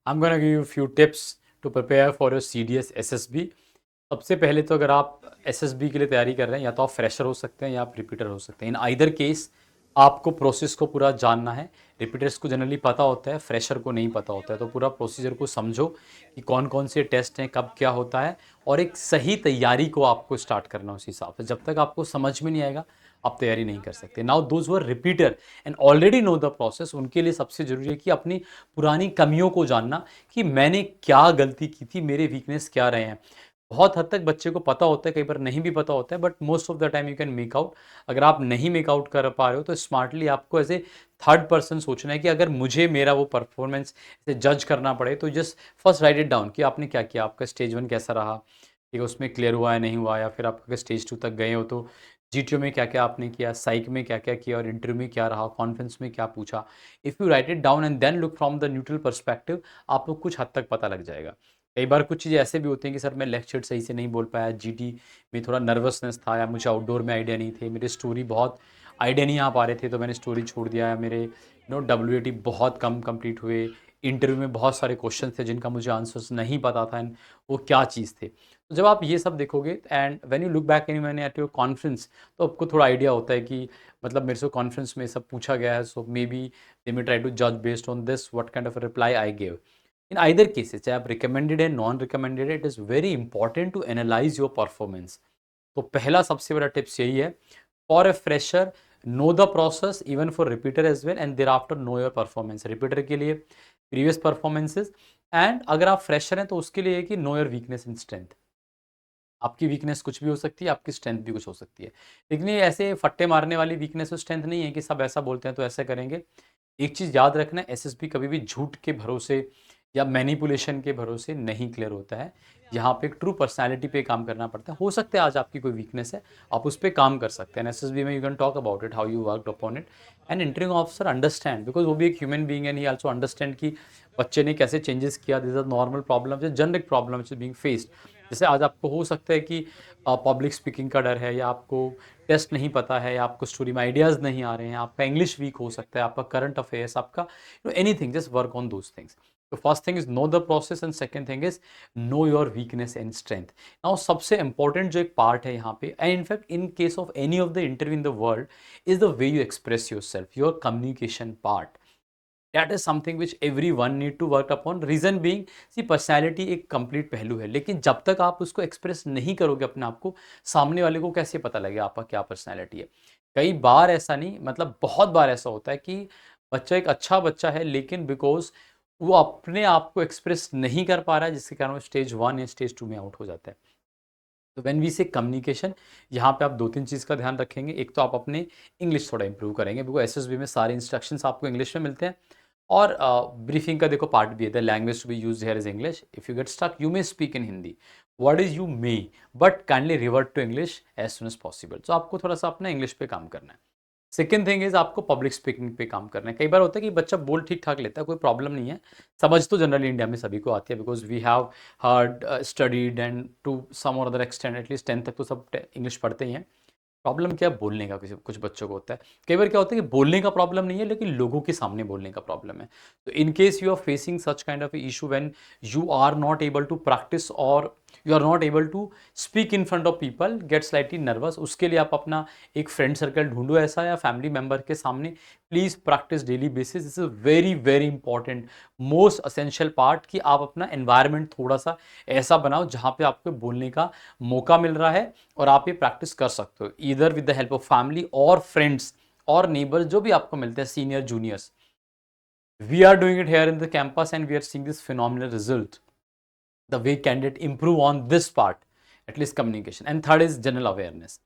I'm gonna give you a few tips to prepare for your CDS SSB। सबसे पहले तो अगर आप SSB के लिए तैयारी कर रहे हैं, या तो आप फ्रेशर हो सकते हैं या आप रिपीटर हो सकते हैं। इन आइदर केस आपको प्रोसेस को पूरा जानना है। रिपीटर्स को जनरली पता होता है, फ्रेशर को नहीं पता होता है। तो पूरा प्रोसीजर को समझो कि कौन कौन से टेस्ट हैं, कब क्या होता है, और एक सही तैयारी को आपको स्टार्ट करना उस हिसाब से। जब तक आपको समझ में नहीं आएगा, आप तैयारी नहीं कर सकते। Now those were repeater and already know the process, उनके लिए सबसे जरूरी है कि अपनी पुरानी कमियों को जानना कि मैंने क्या गलती की थी, मेरे वीकनेस क्या रहे हैं। बहुत हद तक बच्चे को पता होता है, कई बार नहीं भी पता होता है, but most of the time you can make out. अगर आप नहीं मेक आउट कर पा रहे हो तो स्मार्टली आपको एज ए थर्ड पर्सन सोचना है कि अगर मुझे मेरा वो परफॉर्मेंस से जज करना पड़े तो just first right it down कि आपने क्या किया, आपका स्टेज 1 कैसा रहा, ठीक है, उसमें क्लियर हुआ या नहीं हुआ, या फिर आप अगर स्टेज 2 तक गए हो तो जीटीओ में क्या क्या आपने किया, साइक में क्या क्या किया, और इंटरव्यू में क्या रहा, कॉन्फ्रेंस में क्या पूछा। If you write it down and then look from the neutral perspective, आपको कुछ हद तक पता लग जाएगा। कई बार कुछ चीज़ें ऐसे भी होती हैं कि सर मैं लेक्चर सही से नहीं बोल पाया, जीटी में थोड़ा नर्वसनेस था, या मुझे आउटडोर में आइडिया नहीं थे, मेरे स्टोरी बहुत आइडिया नहीं आ पा रहे थे तो मैंने स्टोरी छोड़ दिया, या मेरे WAT बहुत कम कंप्लीट हुए, इंटरव्यू में बहुत सारे क्वेश्चन थे जिनका मुझे आंसर्स नहीं पता था, एंड वो क्या चीज़ थे। तो जब आप ये सब देखोगे and when you look back in मैंने एट योर कॉन्फ्रेंस, तो आपको थोड़ा आइडिया होता है कि मतलब मेरे से कॉन्फ्रेंस में सब पूछा गया है, so maybe they may try to जज based on this what kind of reply I give. In either cases, चाहे आप रिकमेंडेड है नॉन रिकमेंडेड है, it is very important to analyse your performance. तो पहला सबसे बड़ा टिप्स यही है, for a fresher know the process, even for repeater as well, and there after know your performance. Repeater के लिए प्रीवियस परफॉर्मेंसेज, एंड अगर आप फ्रेशर हैं तो उसके लिए है कि no your weakness and strength. आपकी वीकनेस कुछ भी हो सकती है, आपकी स्ट्रेंथ भी कुछ हो सकती है, लेकिन ये ऐसे फट्टे मारने वाली वीकनेस और स्ट्रेंथ नहीं है कि सब ऐसा बोलते हैं तो ऐसा करेंगे। एक चीज़ याद रखना, एसएसबी कभी भी झूठ के भरोसे या मैनिपुलेशन के भरोसे नहीं क्लियर होता है। यहाँ पे एक ट्रू पर्सनैलिटी पे काम करना पड़ता है। हो सकता है आज आपकी कोई वीकनेस है, आप उस पर काम कर सकते हैं। एसएसबी में you can talk about it, how you worked upon it, and interview officer understand, because वो भी एक human being and he also understand कि बच्चे ने कैसे चेंजेस किया। This are normal problem, generic problem being faced. जैसे आज आपको हो सकता है कि पब्लिक स्पीकिंग का डर है, या आपको टेस्ट नहीं पता है, या आपको स्टोरी में आइडियाज़ नहीं आ रहे हैं, आपका इंग्लिश वीक हो सकता है, आपका करंट अफेयर्स, आपका anything, just work on those things. तो first thing is know the process, and second thing is know your weakness and strength. Now सबसे इंपॉर्टेंट जो एक पार्ट है यहाँ पे, and in fact in case of any of the interview in the world, is the way you express yourself, your communication part. That is something which every one need to work upon. Reason being, C personality एक complete पहलू है, लेकिन जब तक आप उसको express नहीं करोगे अपने आप को, सामने वाले को कैसे पता लगेगा आपका क्या पर्सनैलिटी है। कई बार ऐसा नहीं, मतलब बहुत बार ऐसा होता है कि बच्चा एक अच्छा बच्चा है, लेकिन बिकॉज वो अपने आप को एक्सप्रेस नहीं कर पा रहा है, जिसके कारण वो स्टेज 1 या स्टेज 2 में आउट हो जाता है। तो व्हेन वी से कम्युनिकेशन, यहाँ पे आप 2-3 चीज़ का ध्यान रखेंगे। एक तो आप अपने इंग्लिश थोड़ा इंप्रूव करेंगे, बिकॉज एसएसबी में सारे इंस्ट्रक्शंस आपको इंग्लिश में मिलते हैं, और ब्रीफिंग का देखो पार्ट भी है, the language to be use here is English. If you get stuck you may speak in Hindi, what is you may, but kindly revert to English as soon as possible. तो आपको थोड़ा सा अपना English पे काम करना है। सेकेंड थिंग इज आपको पब्लिक स्पीकिंग पे काम करना है। कई बार होता है कि बच्चा बोल ठीक ठाक लेता है, कोई प्रॉब्लम नहीं है, समझ तो जनरली इंडिया में सभी को आती है, because we have heard studied and to some or other extend, at least 10th तक तो सब इंग्लिश पढ़ते ही हैं। प्रॉब्लम क्या है, बोलने का किसी कुछ बच्चों को होता है। कई बार क्या होता है कि बोलने का प्रॉब्लम नहीं है, लेकिन लोगों के सामने बोलने का प्रॉब्लम है। तो in case you are facing such kind of issue when you are not able to practice, और you are not able to speak in front of people, get slightly nervous, उसके लिए आप अपना एक फ्रेंड सर्कल ढूंढो ऐसा, या family member के सामने please practice daily basis. This is very very important, most essential part, कि आप अपना एनवायरमेंट थोड़ा सा ऐसा बनाओ जहाँ पे आपको बोलने का मौका मिल रहा है, और आप ये प्रैक्टिस कर सकते हो either with the help of family और फ्रेंड्स और नेबर्स जो भी आपको मिलते हैं, senior juniors. We are doing it here in the campus and we are seeing this phenomenal result, the way candidate improve on this part, at least communication. And third is general awareness.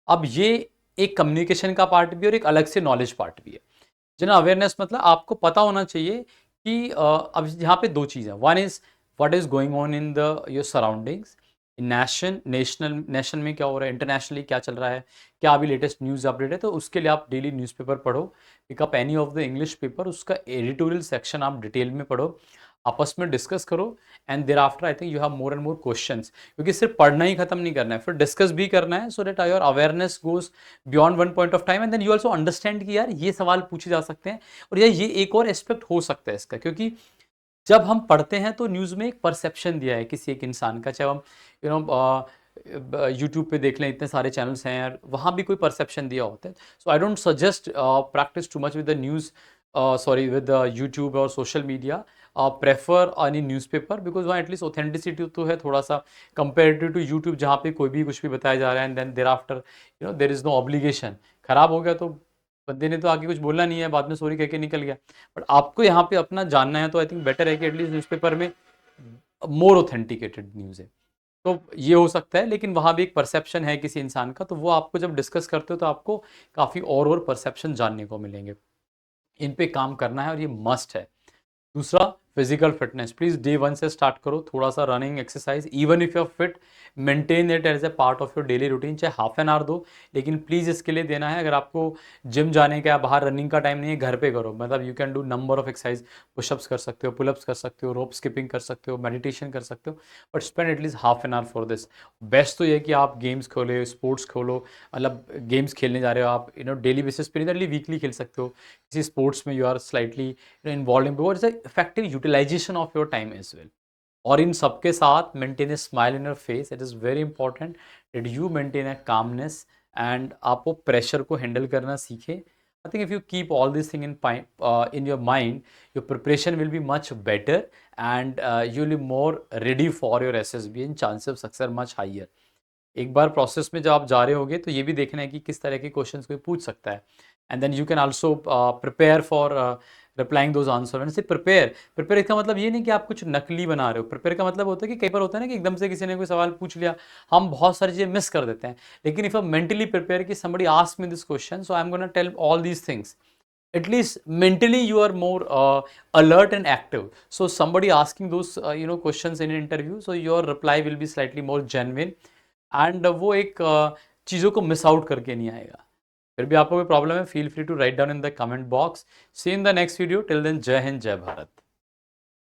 अब ये एक communication का part भी और एक अलग से knowledge part भी है। जनरल अवेयरनेस मतलब आपको पता होना चाहिए कि अब यहाँ पे दो चीज़ें, one is what is going on in the your surroundings, nation में क्या हो रहा है, इंटरनेशनली क्या चल रहा है, क्या अभी लेटेस्ट न्यूज़ अपडेट है। तो उसके लिए आप डेली न्यूज़पेपर पढ़ो, pick up any of the English paper, उसका एडिटोरियल सेक्शन आप डिटेल में पढ़ो, आपस में डिस्कस करो, and thereafter I think you have more and more questions, क्योंकि सिर्फ पढ़ना ही खत्म नहीं करना है, फिर डिस्कस भी करना है, so that your awareness goes beyond one point of time, and then you also understand कि यार ये सवाल पूछे जा सकते हैं, और यार ये एक और एस्पेक्ट हो सकता है इसका, क्योंकि जब हम पढ़ते हैं तो न्यूज़ में एक परसेप्शन दिया है किसी एक इंसान का, चाहे हम यूट्यूब पे देख लें, इतने सारे चैनल्स हैं यार, वहाँ भी कोई परसेप्शन दिया होता है। So I don't suggest practice too much with the news, sorry with the YouTube और social media. Prefer any newspaper, because वहाँ एटलीस्ट ऑथेंटिसिटी तो है थोड़ा सा, कंपेरेटिव टू यूट्यूब जहाँ पे कोई भी कुछ भी बताया जा रहा है and then thereafter there is no obligation. खराब हो गया तो बंदे ने तो आगे कुछ बोलना नहीं है, बाद में सॉरी कह के निकल गया। बट आपको यहाँ पे अपना जानना है तो आई थिंक बेटर है कि एटलीस्ट न्यूज़पेपर में मोर ऑथेंटिकेटेड न्यूज़ है। तो ये हो सकता है, लेकिन वहाँ भी एक परसेप्शन है किसी इंसान का, तो वो आपको जब डिस्कस करते हो तो आपको काफ़ी और परसेप्शन जानने को मिलेंगे। इन पे काम करना है और ये मस्ट है। दूसरा, physical fitness, please day one से स्टार्ट करो, थोड़ा सा running exercise, even if you are fit maintain it as a part of your daily routine, चाहे हाफ एन आवर दो, लेकिन प्लीज इसके लिए देना है। अगर आपको जिम जाने का या बाहर रनिंग का टाइम नहीं है, घर पे करो, मतलब you can do number of exercise, pushups कर सकते हो, पुलअप्स कर सकते हो, रोप स्किपिंग कर सकते हो, मेडिटेशन कर सकते हो, but spend at least half an hour for this. Best तो ये कि आप गेम्स खोलो, स्पोर्ट्स खोलो, मतलब गेम्स खेलने जा रहे हो आप, डेली बेसिस पे नहीं, वीकली खेल सकते हो किसी स्पोर्ट्स में, you are slightly involved in, because it's a effective utilization of your time as well। और इन सबके साथ maintain a smile in your face, it is very important that you maintain A calmness and आप वो pressure को handle करना सीखें। I think if you keep all this thing in your mind, your preparation will be much better and you will be more ready for your SSB and chances of success much higher. एक बार process में जब आप जा रहे होगे तो ये भी देखना है कि किस तरह के क्वेश्चंस कोई पूछ सकता है, and then you can also prepare for replying those answer. मैंने से प्रिपेयर प्रिपेयर इसका मतलब ये नहीं कि आप कुछ नकली बना रहे हो। प्रिपेयर का मतलब होता है कि कई बार होता है ना कि एकदम से किसी ने कोई सवाल पूछ लिया, हम बहुत सारी चीज़ें मिस कर देते हैं। लेकिन इफ आई मेंटली प्रिपेयर कि somebody asked me this question, so I am gonna tell all these things, at least mentally you are more alert and active. So somebody asking those questions in an interview, so your reply will be slightly more genuine, and वो एक चीज़ों को miss out करके नहीं आएगा। फिर भी आपको कोई प्रॉब्लम है, feel free to write down in the comment box. See in the next video, till then जय हिंद, जय भारत।